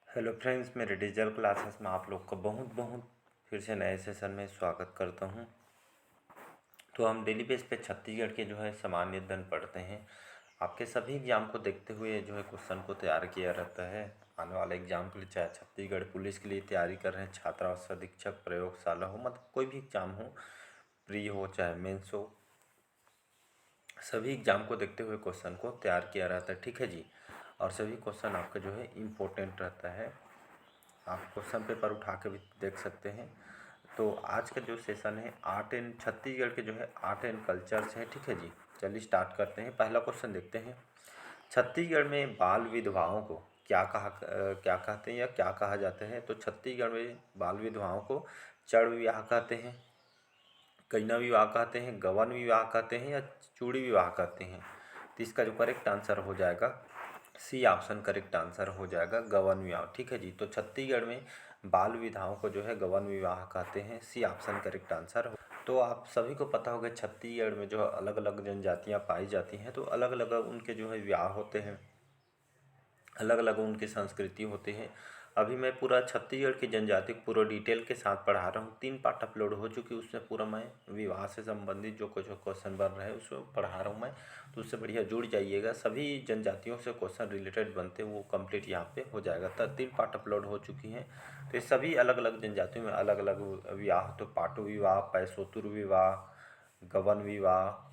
Hello friends, मेरे digital classes में आप लोग का बहुत बहुत फिर से नए सेशन में स्वागत करता हूं। तो हम डेली बेस पे छत्तीसगढ़ के जो है सामान्य अध्ययन पढ़ते हैं। आपके सभी एग्जाम को देखते हुए जो है क्वेश्चन को तैयार किया रहता है आने वाले एग्जाम के लिए, चाहे छत्तीसगढ़ पुलिस के लिए तैयारी कर रहे हैं, छात्रावास अधीक्षक, प्रयोगशाला हो, मतलब कोई भी एग्जाम हो, प्री हो चाहे मेंस हो, सभी एग्जाम को देखते हुए क्वेश्चन को तैयार किया रहता है। ठीक है जी। और सभी क्वेश्चन आपका जो है इम्पोर्टेंट रहता है, आप क्वेश्चन पेपर उठा के भी देख सकते हैं। तो आज का जो सेशन है आर्ट एंड छत्तीसगढ़ के जो है आर्ट एंड कल्चर से है। ठीक है जी, चलिए स्टार्ट करते हैं। पहला क्वेश्चन देखते हैं। छत्तीसगढ़ में बाल विधवाओं को क्या कहते हैं या क्या कहा जाते हैं? तो छत्तीसगढ़ में बाल विधवाओं को चड़ विवाह कहते हैं, कन्या विवाह कहते हैं, गवन विवाह कहते हैं या चूड़ी विवाह कहते हैं? तो इसका जो करेक्ट आंसर हो जाएगा सी ऑप्शन करेक्ट आंसर हो जाएगा, गवन विवाह। ठीक है जी। तो छत्तीसगढ़ में बाल विवाहों को जो है गवन विवाह कहते हैं, सी ऑप्शन करेक्ट आंसर हो। तो आप सभी को पता होगा छत्तीसगढ़ में जो अलग अलग जनजातियां पाई जाती हैं, तो अलग अलग उनके जो है विवाह होते हैं, अलग अलग उनकी संस्कृति होती है। अभी मैं पूरा छत्तीसगढ़ की जनजाति को पूरा डिटेल के साथ पढ़ा रहा हूँ। 3 पार्ट अपलोड हो चुकी, उसमें पूरा मैं विवाह से संबंधित जो कुछ क्वेश्चन बन रहे हैं उसमें पढ़ा रहा हूँ मैं। तो उससे बढ़िया जुड़ जाइएगा, सभी जनजातियों से क्वेश्चन रिलेटेड बनते हैं वो कंप्लीट यहाँ पे हो जाएगा। तो 3 पार्ट अपलोड हो चुकी हैं। तो ये सभी अलग अलग जनजातियों में अलग अलग विवाह, तो पाटु विवाह, पैसोतुर विवाह, गवन विवाह,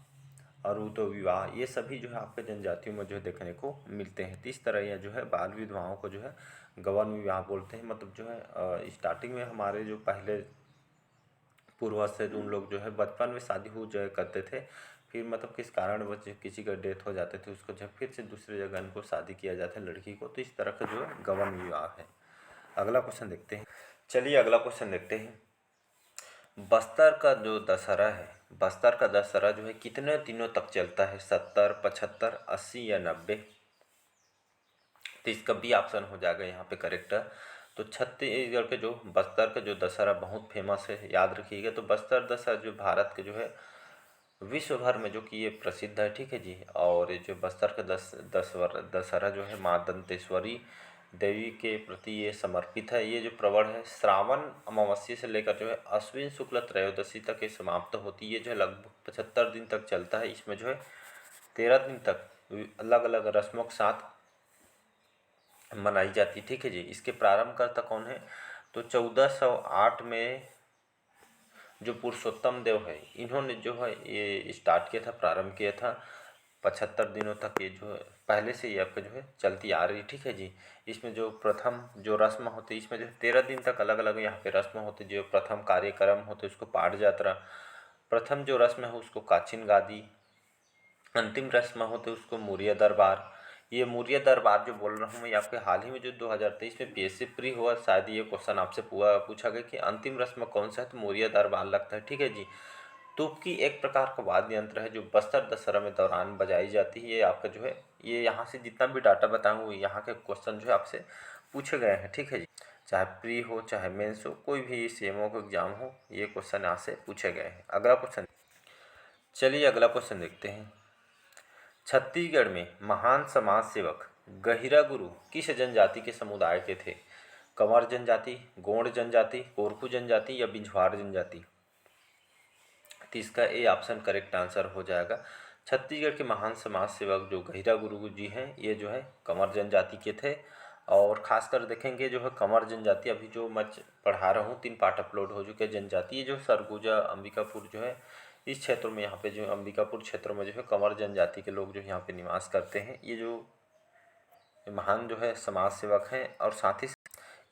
अरुतो विवाह, ये सभी जो है आपके जनजातियों में जो है देखने को मिलते हैं। तो इस तरह यह जो है बाल विधवाओं को जो है गवन विवाह बोलते हैं। मतलब जो है स्टार्टिंग में हमारे जो पहले पूर्वज से उन लोग जो है बचपन में शादी हो जाया करते थे, फिर मतलब किस कारण बच्चे किसी का डेथ हो जाते थे, उसको जब फिर से दूसरी जगह इनको शादी किया जाता है लड़की को, तो इस तरह का जो है गवन विवाह है। अगला क्वेश्चन देखते हैं। चलिए अगला क्वेश्चन देखते हैं। बस्तर का जो दशहरा है, बस्तर का दशहरा जो है कितने दिनों तक चलता है? 70, 75, 80 या 90? तो इसका बी ऑप्शन हो जाएगा यहाँ पे करेक्ट। तो छत्तीसगढ़ के जो बस्तर का जो दशहरा बहुत फेमस है, याद रखिएगा। तो बस्तर दशहरा जो भारत के जो है विश्व भर में जो कि ये प्रसिद्ध है। ठीक है जी। और ये जो बस्तर का दशहरा जो है माँ दंतेश्वरी देवी के प्रति ये समर्पित है। ये जो प्रवण है श्रावण अमावस्या से लेकर जो है अश्विन शुक्ल त्रयोदशी तक ये समाप्त होती है। ये जो है लगभग 75 दिन तक चलता है। इसमें जो है 13 दिन तक अलग अलग रस्मों के साथ मनाई जाती है। ठीक है जी। इसके प्रारंभकर्ता कौन है? तो 1408 में जो पुरुषोत्तम देव है, इन्होंने जो है ये स्टार्ट किया था, प्रारंभ किया था। 75 दिनों तक ये जो है पहले से ये आपका जो है चलती आ रही है। ठीक है जी। इसमें जो प्रथम जो रस्म होती है, इसमें जो 13 दिन तक अलग अलग यहाँ पे रस्म होती है। जो प्रथम कार्यक्रम होते उसको पाठ यात्रा, प्रथम जो रस्म है उसको काचिन गादी, अंतिम रस्म होते उसको मुरिया दरबार। ये मुरिया दरबार जो बोल रहा हूँ मैं, आपके हाल ही में जो 2023 में पीएससी प्री हुआ, शायद ये क्वेश्चन आपसे पूछा गया कि अंतिम रस्म कौन सा है, तो मुरिया दरबार लगता है। ठीक है जी। तुपकी एक प्रकार का वाद्य यंत्र है जो बस्तर दशहरा में दौरान बजाई जाती है। ये आपका जो है ये यहाँ से जितना भी डाटा बताऊँ यहाँ के क्वेश्चन जो है आपसे पूछे गए हैं। ठीक है जी। चाहे प्री हो चाहे मेंस हो, कोई भी सीएमओ का एग्जाम हो, ये क्वेश्चन यहाँ से पूछे गए हैं। अगला क्वेश्चन, चलिए अगला क्वेश्चन देखते हैं। छत्तीसगढ़ में महान समाज सेवक गहिरा गुरु किस जनजाति के समुदाय के थे? कंवर जनजाति, गोंड जनजाति, कोरकू जनजाति या बिझवार जनजाति? तो इसका ए ऑप्शन करेक्ट आंसर हो जाएगा। छत्तीसगढ़ के महान समाज सेवक जो गहिरा गुरु जी हैं, ये जो है कंवर जनजाति के थे। और खासकर देखेंगे जो है कंवर जनजाति, अभी जो मैं पढ़ा रहा हूँ 3 पार्ट अपलोड हो चुके जनजाति, ये जो सरगुजा अंबिकापुर जो है इस क्षेत्र में, यहाँ पे जो अंबिकापुर क्षेत्र में जो है कंवर जनजाति के लोग जो यहाँ पे निवास करते हैं। ये जो महान जो है समाज सेवक हैं और साथ ही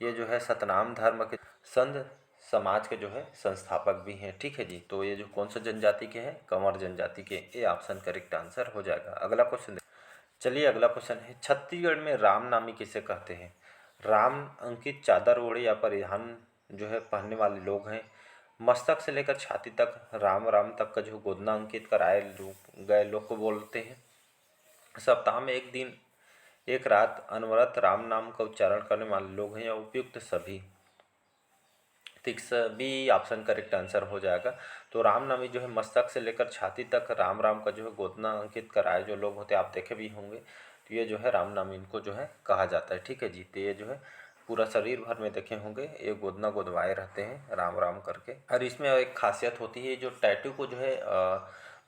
ये जो है सतनाम धर्म के संत समाज के जो है संस्थापक भी हैं। ठीक है जी। तो ये जो कौन सा जनजाति के हैं? कंवर जनजाति के। ए ऑप्शन करेक्ट आंसर हो जाएगा। अगला क्वेश्चन, चलिए अगला क्वेश्चन है। छत्तीसगढ़ में रामनामी किसे कहते हैं? राम अंकित चादर ओढ़े या परिधान जो है पहनने वाले लोग हैं। मस्तक से लेकर छाती तक राम राम तक का जो गोदना अंकित कराए गए लोग को बोलते हैं। सप्ताह में एक दिन एक रात अनवरत राम नाम का उच्चारण करने वाले लोग हैं या उपयुक्त सभी? बी ऑप्शन करेक्ट आंसर हो जाएगा। तो रामनामी जो है मस्तक से लेकर छाती तक राम राम का जो है गोदना अंकित कराए जो लोग होते हैं, आप देखे भी होंगे। तो ये जो है रामनामी इनको जो है कहा जाता है। ठीक है जी। तो ये जो है पूरा शरीर भर में देखे होंगे ये गोदना गोदवाए रहते हैं राम राम करके। और इसमें एक खासियत होती है, जो टैटू को जो है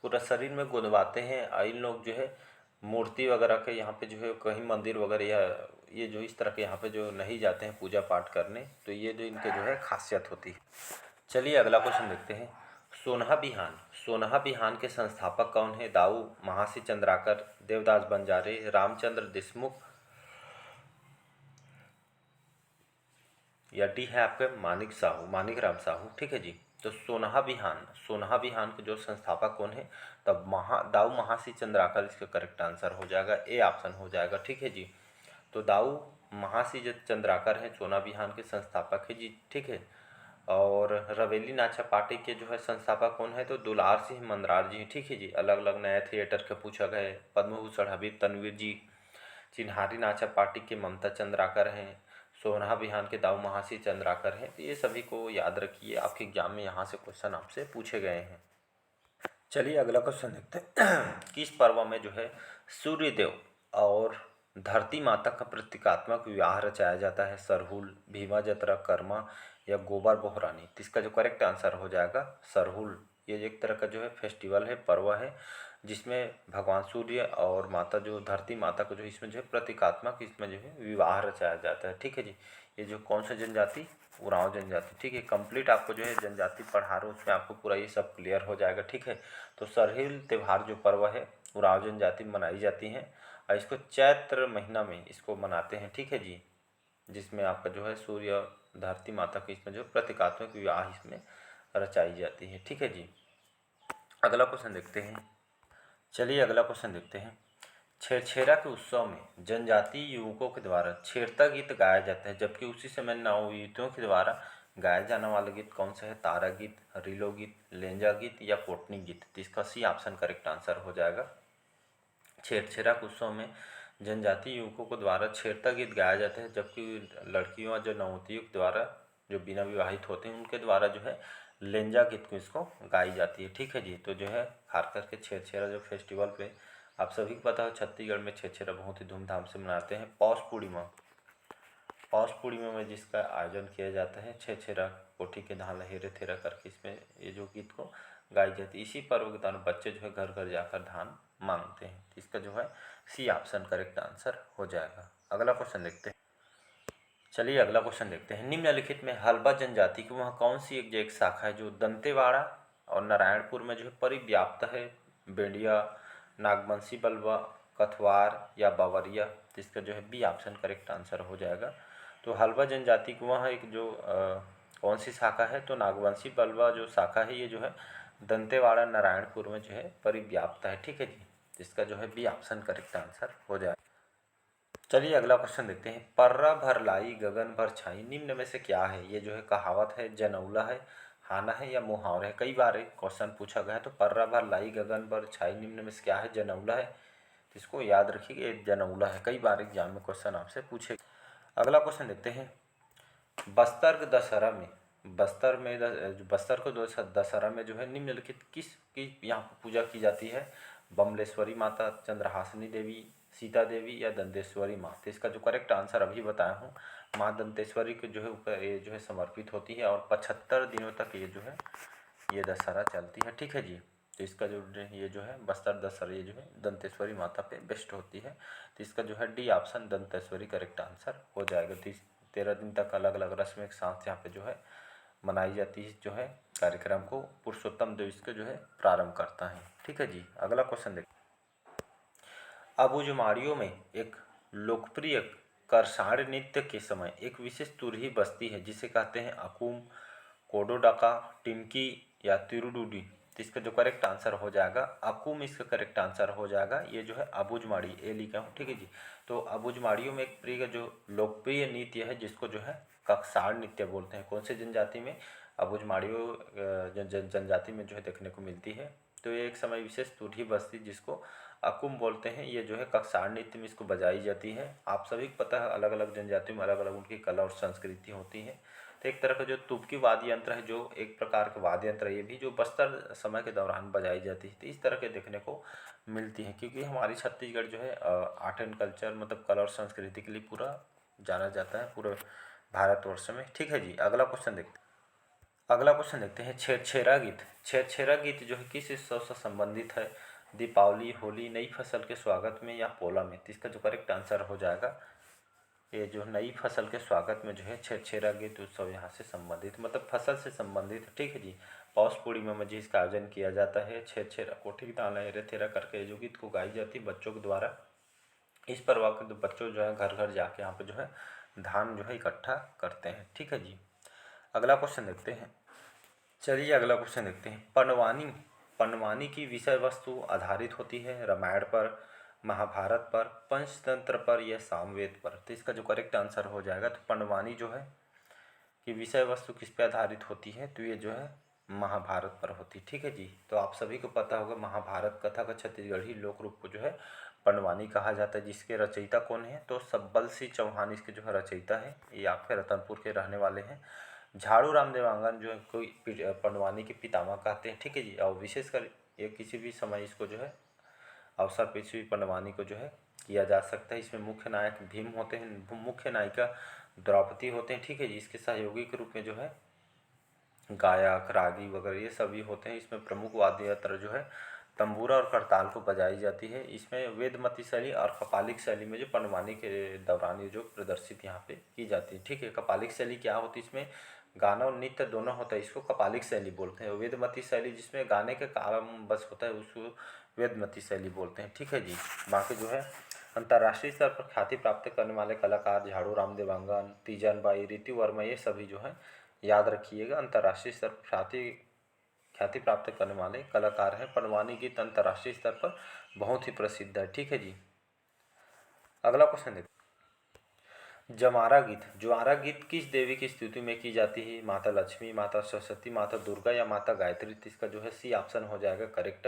पूरा शरीर में गोदवाते हैं। इन लोग जो है मूर्ति वगैरह के यहाँ पे जो है कहीं मंदिर वगैरह या ये जो इस तरह के यहाँ पे जो नहीं जाते हैं पूजा पाठ करने, तो ये जो इनके जो है खासियत होती है। चलिए अगला क्वेश्चन देखते हैं। सोनहा बिहान, सोनहा बिहान के संस्थापक कौन है? दाऊ महासी चंद्राकर, देवदास बंजारे, रामचंद्र देशमुख, या डी है आपके मानिक साहू, मानिक राम साहू। ठीक है जी। तो सोनहा बिहान, सोनहा बिहान के जो संस्थापक कौन है? तब दाऊ महासी चंद्राकर इसका करेक्ट आंसर हो जाएगा, ए ऑप्शन हो जाएगा। ठीक है जी। तो दाऊ महासी जो चंद्राकर हैं सोना बिहान के संस्थापक है जी। ठीक है। और रवेली नाचा पार्टी के जो है संस्थापक कौन है? तो दुलार सिंह मंदरार जी। ठीक है जी। अलग अलग नए थिएटर के पूछा गए। पद्म भूषण हबीब तनवीर जी। चिन्हारी नाचा पार्टी के ममता चंद्राकर हैं। सोनहा बिहान के दाऊ महासी चंद्राकर हैं। तो ये सभी को याद रखिए, आपके एग्जाम में यहाँ से क्वेश्चन आपसे पूछे गए हैं। चलिए अगला क्वेश्चन देखते हैं। किस पर्व में जो है सूर्यदेव और धरती माता का प्रतीकात्मक विवाह रचाया जाता है? सरहुल, भीमा जत्रा, कर्मा, या गोबर बोहरानी। तो इसका जो करेक्ट आंसर हो जाएगा सरहुल। ये एक तरह का जो है फेस्टिवल है, पर्व है, जिसमें भगवान सूर्य और माता जो धरती माता को जो इसमें जो है प्रतीकात्मक इसमें जो है विवाह रचाया जाता है। ठीक है जी। ये जो कौन सा जनजाति? उरांव जनजाति। ठीक है। कंप्लीट आपको जो है जनजाति पढ़ा रहा हूँ, उसमें आपको पूरा ये सब क्लियर हो जाएगा। ठीक है। तो सरहुल त्यौहार जो पर्व है उरांव जनजाति में मनाई जाती हैं, और इसको चैत्र महीना में इसको मनाते हैं। ठीक है जी। जिसमें आपका जो है सूर्य धरती माता की इसमें जो प्रतीकात्मक विवाह इसमें रचाई जाती है। ठीक है जी। अगला क्वेश्चन देखते हैं। चलिए अगला क्वेश्चन देखते हैं। छेरछेरा के उत्सव में जनजातीय युवकों के द्वारा छेरता गीत गाया जाता है, जबकि उसी समय नवयुवतियों के द्वारा गाया जाने वाला गीत कौन सा है? तारा गीत, रीलो गीत, लेंजा गीत, या पोटनी गीत। तो इसका सी ऑप्शन करेक्ट आंसर हो जाएगा। छेरछेरा के उत्सव में जनजातीय युवकों के द्वारा छेरता गीत गाया जाता है, जबकि लड़कियों जो नवयुवतियों के द्वारा जो बिना विवाहित होते हैं उनके द्वारा जो है लेंजा गीत को इसको गाई जाती है। ठीक है जी। तो जो है खास करके छेरछेरा जो फेस्टिवल पे आप सभी को पता है छत्तीसगढ़ में छेरछेरा बहुत ही धूमधाम से मनाते हैं। पौष पूर्णिमा, पौष पूर्णिमा में जिसका आयोजन किया जाता है छेरछेरा कोठी के धान लहेरे थेरा करके इसमें ये जो गीत को गाई जाती है। इसी पर्व के दौरान बच्चे जो है घर घर जाकर धान मांगते हैं। इसका जो है सी ऑप्शन करेक्ट आंसर हो जाएगा। अगला क्वेश्चन देखते हैं। चलिए अगला क्वेश्चन देखते हैं। निम्नलिखित में हल्बा जनजाति की वहाँ कौन सी एक शाखा है जो दंतेवाड़ा और नारायणपुर में जो है परिव्याप्त है? बेंडिया, नागवंशी बलवा, कथवार, या बावरिया। तो इसका जो है बी ऑप्शन करेक्ट आंसर हो जाएगा। तो हल्बा जनजाति की वहाँ एक जो कौन सी शाखा है? तो नागवंशी बलवा जो शाखा है ये जो है दंतेवाड़ा नारायणपुर में जो है परिव्याप्त है। ठीक है जी। इसका जो है बी ऑप्शन करेक्ट आंसर हो जाएगा। चलिए अगला क्वेश्चन देखते हैं। पर्रा भर लाई गगन भर छाई निम्न में से क्या है? ये जो है कहावत है, जनौला है, हाना है, या मुहावरा है? कई बार एक क्वेश्चन पूछा गया है। तो पर्रा भर लाई गगन भर छाई निम्न में से क्या है? जनौला है। तो इसको याद रखिए, ये जनौला है। कई बार एग्जाम में क्वेश्चन आपसे पूछे। अगला क्वेश्चन देखते हैं। बस्तर के दशहरा में, बस्तर को दशहरा में जो है निम्नलिखित किस की यहाँ पर पूजा की जाती है? बमलेश्वरी माता, चंद्रहासिनी देवी, सीता देवी, या दंतेश्वरी माँ। तो इसका जो करेक्ट आंसर अभी बताया हूँ माँ दंतेश्वरी को जो है ऊपर ये जो है समर्पित होती है, और 75 दिनों तक ये जो है ये दशहरा चलती है। ठीक है जी। तो इसका जो ये जो है बस्तर दशहरा ये जो है दंतेश्वरी माता पे बेस्ट होती है। तो इसका जो है D option Danteshwari correct answer हो जाएगा। 13 दिन तक अलग अलग रस्म एक साथ यहाँ पे जो है मनाई जाती है। जो है कार्यक्रम को पुरुषोत्तम देव इसको जो है प्रारंभ करता है। ठीक है जी। अगला क्वेश्चन देखिए। अबुझमाड़ियों में एक लोकप्रिय करसाड़ नृत्य के समय एक विशेष तुरही बजती है जिसे कहते हैं अकुम, कोडोडाका, टिमकी, या तिरुडुडी। तो इसका जो करेक्ट आंसर हो जाएगा अकुम इसका करेक्ट आंसर हो जाएगा। ये जो है अबुझमाड़ी ए लिखा हूँ। ठीक है जी। तो अबुझमाड़ियों में एक प्रिय जो लोकप्रिय नृत्य है जिसको जो है ककसाड़ नृत्य बोलते हैं। कौन से जनजाति में? अबुझमाड़ियों जनजाति में जो है देखने को मिलती है। तो ये एक समय विशेष तुरही बजती जिसको अकुम बोलते हैं। ये जो है ककसाड़ नृत्य में इसको बजाई जाती है। आप सभी को पता है अलग अलग जनजातियों में अलग अलग उनकी कला और संस्कृति होती है। तो एक तरह का जो तुबकी वाद्य यंत्र है जो एक प्रकार का वाद्य यंत्र है, ये भी जो बस्तर समय के दौरान बजाई जाती है। तो इस तरह के देखने को मिलती है, क्योंकि हमारी छत्तीसगढ़ जो है आर्ट एंड कल्चर मतलब कला और संस्कृति के लिए पूरा जाना जाता है पूरे भारतवर्ष में। ठीक है जी, अगला क्वेश्चन देखते हैं छेरछेरा गीत। छेरछेरा गीत जो है किस उत्सव से संबंधित है? दीपावली, होली, नई फसल के स्वागत में या पोला में? तो इसका जो करेक्ट आंसर हो जाएगा ये जो नई फसल के स्वागत में जो है छेरछेरा गीत उत्सव यहाँ से संबंधित, मतलब फसल से संबंधित। ठीक है जी, पौष पूर्णिमा में जी इसका आयोजन किया जाता है। छेरछेरा कोठी दाना हेरे थेरा करके जो गीत को गाई जाती है बच्चों के द्वारा। इस पर्व के बच्चों जो है घर घर जाके यहाँ पे जो है धान जो है इकट्ठा करते हैं। ठीक है जी, अगला क्वेश्चन देखते हैं। चलिए अगला क्वेश्चन देखते हैं। पनवानी की विषय वस्तु आधारित होती है रामायण पर, महाभारत पर, पंचतंत्र पर या सामवेद पर? तो इसका जो करेक्ट आंसर हो जाएगा, तो पनवानी जो है कि विषय वस्तु किस पे आधारित होती है? तो ये जो है महाभारत पर होती है। ठीक है जी, तो आप सभी को पता होगा महाभारत कथा का छत्तीसगढ़ी लोक रूप को जो है पनवानी कहा जाता है, जिसके रचयिता कौन है? तो सब्बल सिंह चौहान इसके जो है रचयिता है। ये आपके रतनपुर के रहने वाले हैं। झाड़ू राम देवांगन जो है कोई पनवानी के पितामह कहते हैं। ठीक है जी, और विशेषकर ये किसी भी समय इसको जो है अवसर पर इसी पनवानी को जो है किया जा सकता है। इसमें मुख्य नायक भीम होते हैं, मुख्य नायिका द्रौपदी होते हैं। ठीक है जी, इसके सहयोगी के रूप में जो है गायक, रागी वगैरह ये सभी होते हैं। इसमें प्रमुख वाद्य यंत्र जो है तंबूरा और करताल को बजाई जाती है। इसमें वेदमती शैली और कपालिक शैली में जो पनवानी के दौरान ये जो प्रदर्शित यहाँ पे की जाती है। ठीक है, कपालिक शैली क्या होती है? इसमें गाना और नृत्य दोनों होता है, इसको कपालिक शैली बोलते हैं। वेदमती शैली जिसमें गाने के कारण बस होता है उसको वेदमती शैली बोलते हैं। ठीक है जी, बाकी जो है अंतर्राष्ट्रीय स्तर पर ख्याति प्राप्त करने वाले कलाकार झाड़ू राम देवांगन, तीजन बाई, ऋतु वर्मा ये सभी जो है याद रखिएगा अंतर्राष्ट्रीय स्तर पर ख्याति प्राप्त करने वाले कलाकार हैं। पनवानी गीत अंतर्राष्ट्रीय स्तर पर बहुत ही प्रसिद्ध है। ठीक है जी, अगला क्वेश्चन देखते हैं। ज्वारा गीत किस देवी की स्तुति में की जाती है? माता लक्ष्मी, माता सरस्वती, माता दुर्गा या माता गायत्री? तो इसका जो है सी ऑप्शन हो जाएगा करेक्ट।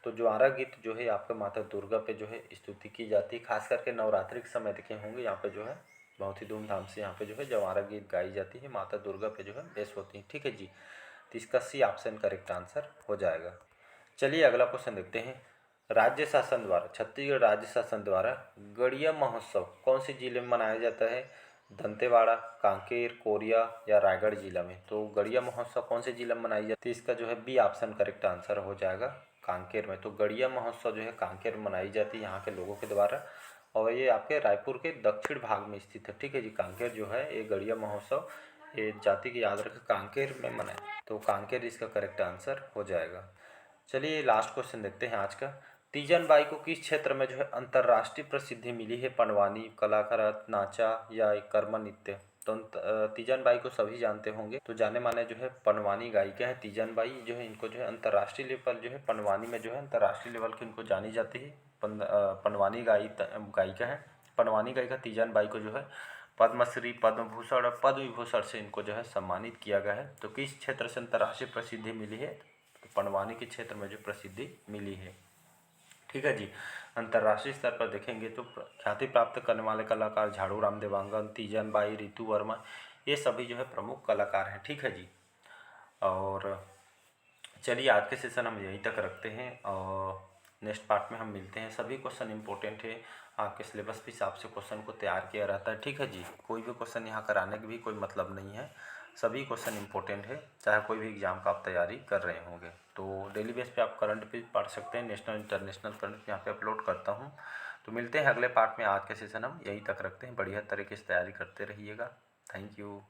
तो ज्वारा गीत जो है आपका माता दुर्गा पे जो है स्तुति की जाती है। खास करके नवरात्रि के समय देखे होंगे यहाँ पे जो है बहुत ही धूमधाम से यहाँ पे जो है ज्वारा गीत गाई जाती है, माता दुर्गा पे जो है बेस होती है। ठीक है जी, तो इसका सी ऑप्शन करेक्ट आंसर हो जाएगा। चलिए अगला क्वेश्चन देखते हैं। छत्तीसगढ़ राज्य शासन द्वारा गड़िया महोत्सव कौन से जिले में मनाया जाता है? दंतेवाड़ा, कांकेर, कोरिया या रायगढ़ जिला में? तो गड़िया महोत्सव कौन से जिला में मनाई जाती है? इसका जो है बी ऑप्शन करेक्ट आंसर हो जाएगा कांकेर में। तो गड़िया महोत्सव जो है कांकेर में मनाई जाती है यहाँ के लोगों के द्वारा, और ये आपके रायपुर के दक्षिण भाग में स्थित है। ठीक है जी, कांकेर जो है ये गड़िया महोत्सव ये जाति की याद रखें कांकेर में मनाए, तो कांकेर इसका करेक्ट आंसर हो जाएगा। चलिए लास्ट क्वेश्चन देखते हैं आज का। तीजन बाई को किस क्षेत्र में जो है अंतर्राष्ट्रीय प्रसिद्धि मिली है? पनवानी, कलाकारत, नाचा या कर्म नृत्य? तो तीजन बाई को सभी जानते होंगे, तो जाने माने जो है पनवानी गायिका है तीजन बाई जो है, इनको जो है अंतर्राष्ट्रीय लेवल जो है पनवानी में जो है अंतर्राष्ट्रीय लेवल की इनको जानी जाती है। पनवानी गायिका है। पनवानी गायिका तीजन बाई को जो है पद्मश्री, पद्म भूषण और पद्म विभूषण से इनको जो है सम्मानित किया गया है। तो किस क्षेत्र से अंतर्राष्ट्रीय प्रसिद्धि मिली है? तो पनवानी के क्षेत्र में जो प्रसिद्धि मिली है। ठीक है जी, अंतर्राष्ट्रीय स्तर पर देखेंगे तो ख्याति प्राप्त करने वाले कलाकार झाड़ू राम देवांगन, तीजन बाई, ऋतु वर्मा ये सभी जो है प्रमुख कलाकार हैं। ठीक है जी, और चलिए आज के सेशन हम यहीं तक रखते हैं और नेक्स्ट पार्ट में हम मिलते हैं। सभी क्वेश्चन इंपॉर्टेंट है, आपके सिलेबस के हिसाब से क्वेश्चन को तैयार किया रहता है। ठीक है जी, कोई भी क्वेश्चन यहाँ कराने की भी कोई मतलब नहीं है, सभी क्वेश्चन इंपॉर्टेंट है, चाहे कोई भी एग्जाम का आप तैयारी कर रहे होंगे। तो डेली बेस पे आप करंट भी पढ़ सकते हैं, नेशनल इंटरनेशनल करंट यहाँ पे अपलोड करता हूँ। तो मिलते हैं अगले पार्ट में, आज के सेशन हम यहीं तक रखते हैं। बढ़िया तरीके से तैयारी करते रहिएगा। Thank you.